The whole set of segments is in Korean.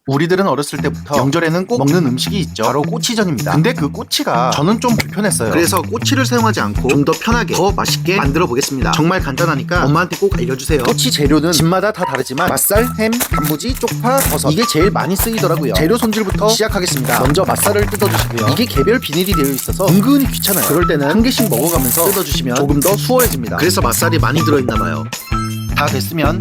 우리들은 어렸을 때부터 명절에는 꼭 먹는 음식이 있죠. 바로 꼬치전입니다. 근데 그 꼬치가 저는 좀 불편했어요. 그래서 꼬치를 사용하지 않고 좀 더 편하게 더 맛있게 만들어 보겠습니다. 정말 간단하니까 엄마한테 꼭 알려주세요. 꼬치 재료는 집마다 다 다르지만 맛살, 햄, 단무지, 쪽파, 버섯 이게 제일 많이 쓰이더라고요. 재료 손질부터 시작하겠습니다. 먼저 맛살을 뜯어주시고요. 이게 개별 비닐이 되어 있어서 은근히 귀찮아요. 그럴 때는 한 개씩 먹어가면서 뜯어주시면 조금 더 수월해집니다. 그래서 맛살이 많이 들어있나봐요. 다 됐으면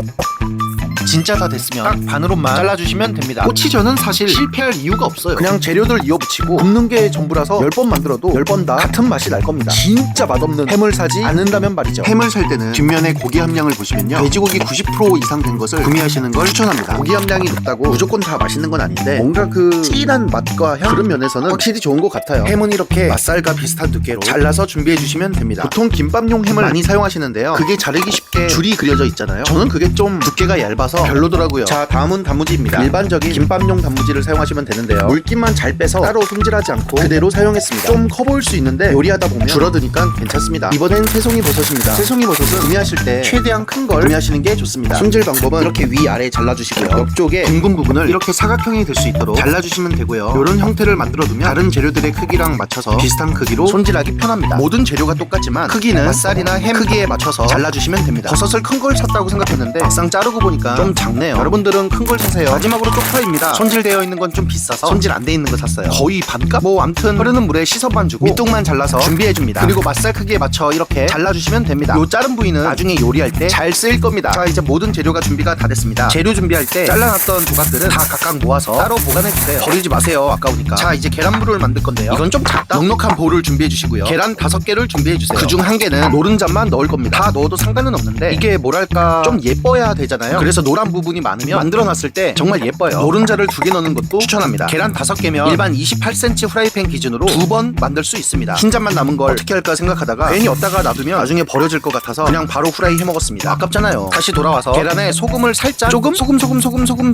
진짜 다 됐으면 딱 반으로만 잘라주시면 됩니다. 꼬치전은 사실 실패할 이유가 없어요. 그냥 재료들 이어붙이고 굽는 게 전부라서 10번 만들어도 10번 다 같은 맛이 날 겁니다. 진짜 맛없는 햄을 사지 않는다면 말이죠. 햄을 살 때는 뒷면에 고기 함량을 보시면요, 돼지고기 90% 이상 된 것을 구매하시는 걸 추천합니다. 고기 함량이 높다고 무조건 다 맛있는 건 아닌데 뭔가 그 진한 맛과 향 그런 면에서는 확실히 좋은 것 같아요. 햄은 이렇게 맛살과 비슷한 두께로 잘라서 준비해 주시면 됩니다. 보통 김밥용 햄을 많이 사용하시는데요, 그게 자르기 쉽게 줄이 그려져 있잖아요. 저는 그게 좀 두께가 얇아서 별로더라고요. 자, 다음은 단무지입니다. 일반적인 김밥용 단무지를 사용하시면 되는데요, 물기만 잘 빼서 따로 손질하지 않고 그대로 사용했습니다. 좀 커 보일 수 있는데 요리하다 보면 줄어드니까 괜찮습니다. 이번엔 새송이 버섯입니다. 새송이 버섯은 구매하실 때 최대한 큰 걸 구매하시는 게 좋습니다. 손질 방법은 이렇게 위아래 잘라주시고요, 옆쪽에 둥근 부분을 이렇게 사각형이 될 수 있도록 잘라주시면 되고요. 이런 형태를 만들어두면 다른 재료들의 크기랑 맞춰서 비슷한 크기로 손질하기 편합니다. 모든 재료가 똑같지만 크기는 맛살이나 햄 크기에 맞춰서 잘라주시면 됩니다. 버섯을 큰 걸 샀다고 생각했는데 막상 자르고 보니까 좀 작네요. 여러분들은 큰 걸 사세요. 마지막으로 쪽파입니다. 손질되어 있는 건 좀 비싸서 손질 안 돼 있는 거 샀어요. 거의 반값? 뭐 암튼 흐르는 물에 씻어만 주고 밑둥만 잘라서 준비해줍니다. 그리고 맛살 크기에 맞춰 이렇게 잘라주시면 됩니다. 요 자른 부위는 나중에 요리할 때 잘 쓰일 겁니다. 자, 이제 모든 재료가 준비가 다 됐습니다. 재료 준비할 때 잘라놨던 조각들은 다 각각 모아서 따로 보관해주세요. 버리지 마세요, 아까우니까. 자, 이제 계란물을 만들 건데요, 이건 좀 작다. 넉넉한 볼을 준비해주시고요. 계란 5개를 준비해주세요. 그중 1개는 노른자만 넣을 겁니다. 다 넣어도 상관은 없는데 이게 뭐랄까 좀 예뻐야 되잖아요. 그래서 노란 부분이 많으면 만들어놨을 때 정말 예뻐요. 노른자를 2개 넣는 것도 추천합니다. 계란 5개면 일반 28cm 프라이팬 기준으로 2번 만들 수 있습니다. 흰자만 남은 걸 어떻게 할까 생각하다가 괜히 엎다가 놔두면 나중에 버려질 것 같아서 그냥 바로 후라이 해먹었습니다. 아깝잖아요. 다시 돌아와서 계란에 소금을 살짝 소금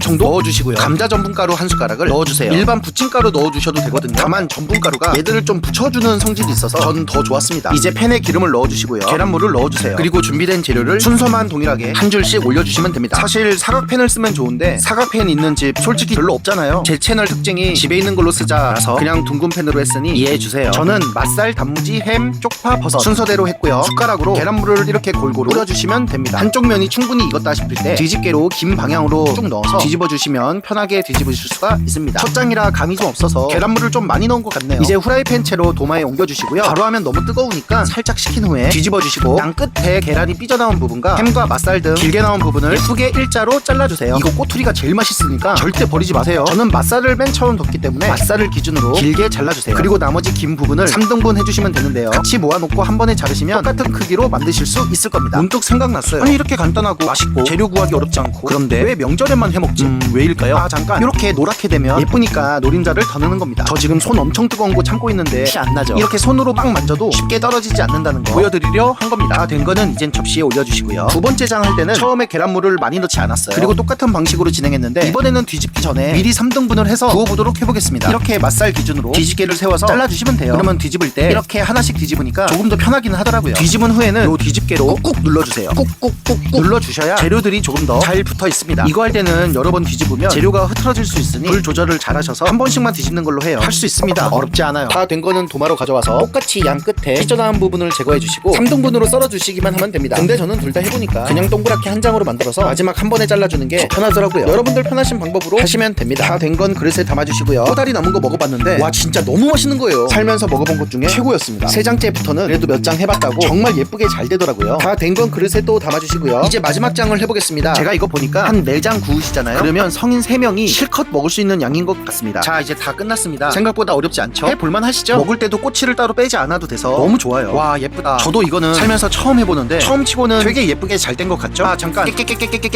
정도 넣어주시고요. 감자 전분가루 1숟가락을 넣어주세요. 일반 부침가루 넣어주셔도 되거든요. 다만 전분가루가 얘들을 좀 붙여주는 성질이 있어서 전 더 좋았습니다. 이제 팬에 기름을 넣어주시고요, 계란물을 넣어주세요. 그리고 준비된 재료를 순서만 동일하게 한 줄씩 올려주시면 됩니다. 사실 사각팬을 쓰면 좋은데 사각팬 있는 집 솔직히 별로 없잖아요. 제 채널 특징이 집에 있는 걸로 쓰자라서 그냥 둥근 팬으로 했으니 이해해주세요. 저는 맛살, 단무지, 햄, 쪽파, 버섯 순서대로 했고요. 숟가락으로 계란물을 이렇게 골고루 뿌려주시면 됩니다. 한쪽 면이 충분히 익었다 싶을 때 뒤집개로 긴 방향으로 쭉 넣어서 뒤집어주시면 편하게 뒤집으실 수가 있습니다. 첫 장이라 감이 좀 없어서 계란물을 좀 많이 넣은 것 같네요. 이제 후라이팬 채로 도마에 옮겨주시고요. 바로 하면 너무 뜨거우니까 살짝 식힌 후에 뒤집어주시고 양 끝에 계란이 삐져나온 부분과 햄과 맛살 등 길게 나온 부분을 예쁘게 일자로 잘라주세요. 이거 꼬투리가 제일 맛있으니까 절대 버리지 마세요. 저는 맛살을 맨 처음 넣기 때문에 맛살을 기준으로 길게 잘라주세요. 그리고 나머지 긴 부분을 3등분 해주시면 되는데요, 같이 모아놓고 한 번에 자르시면 똑같은 크기로 만드실 수 있을 겁니다. 문득 생각났어요. 아니, 이렇게 간단하고 맛있고 재료 구하기 어렵지 않고 그런데 왜 명절에만 해먹지? 왜일까요? 아, 잠깐, 이렇게 노랗게 되면 예쁘니까 노린자를 더 넣는 겁니다. 저 지금 손 엄청 뜨거운 거 참고 있는데 티 안 나죠? 이렇게 손으로 막 만져도 쉽게 떨어지지 않는다는 거 보여드리려 한 겁니다. 다 된 거는 이젠 접시에 올려주시고요. 두 번째 장 할 때는 처음에 계란물을 많이 넣지 않았어요. 그리고 똑같은 방식으로 진행했는데 이번에는 뒤집기 전에 미리 3등분을 해서 구워보도록 해보겠습니다. 이렇게 맛살 기준으로 뒤집개를 세워서 잘라주시면 돼요. 그러면 뒤집을 때 이렇게 하나씩 뒤집으니까 조금 더 편하기는 하더라고요. 뒤집은 후에는 요 뒤집개로 꾹꾹 눌러주세요. 꾹꾹꾹꾹 눌러주셔야 재료들이 조금 더 잘 붙어 있습니다. 이거 할 때는 여러 번 뒤집으면 재료가 흐트러질 수 있으니 불 조절을 잘 하셔서 한 번씩만 뒤집는 걸로 해요. 할 수 있습니다. 어렵지 않아요. 다 된 거는 도마로 가져와서 똑같이 양 끝에 삐져나온 부분을 제거해 주시고 3등분으로 썰어 주시기만 하면 됩니다. 근데 저는 둘 다 해보니까 그냥 동그랗게 한 장으로 만들어서 마지막 한 번에 잘라주는 게 편하더라고요. 여러분들 편하신 방법으로 하시면 됩니다. 다 된 건 그릇에 담아주시고요. 꼬다리 남은 거 먹어봤는데 와, 진짜 너무 맛있는 거예요. 살면서 먹어본 것 중에 최고였습니다. 3장째부터는 그래도 몇 장 해봤다고 정말 예쁘게 잘 되더라고요. 다 된 건 그릇에 또 담아주시고요. 이제 마지막 장을 해보겠습니다. 제가 이거 보니까 한 4장 구우시잖아요. 그러면 성인 3명이 실컷 먹을 수 있는 양인 것 같습니다. 자, 이제 다 끝났습니다. 생각보다 어렵지 않죠? 해볼만 하시죠? 먹을 때도 꼬치를 따로 빼지 않아도 돼서 너무 좋아요. 와, 예쁘다. 저도 이거는 살면서 처음 해보는데 처음 치고는 되게 예쁘게 잘 된 것 같죠? 아, 잠깐,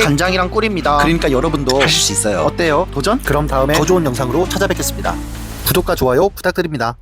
간장이랑 꿀입니다. 그러니까 여러분도 하실 수 있어요. 어때요? 도전? 그럼 다음에 더 좋은 영상으로 찾아뵙겠습니다. 구독과 좋아요 부탁드립니다.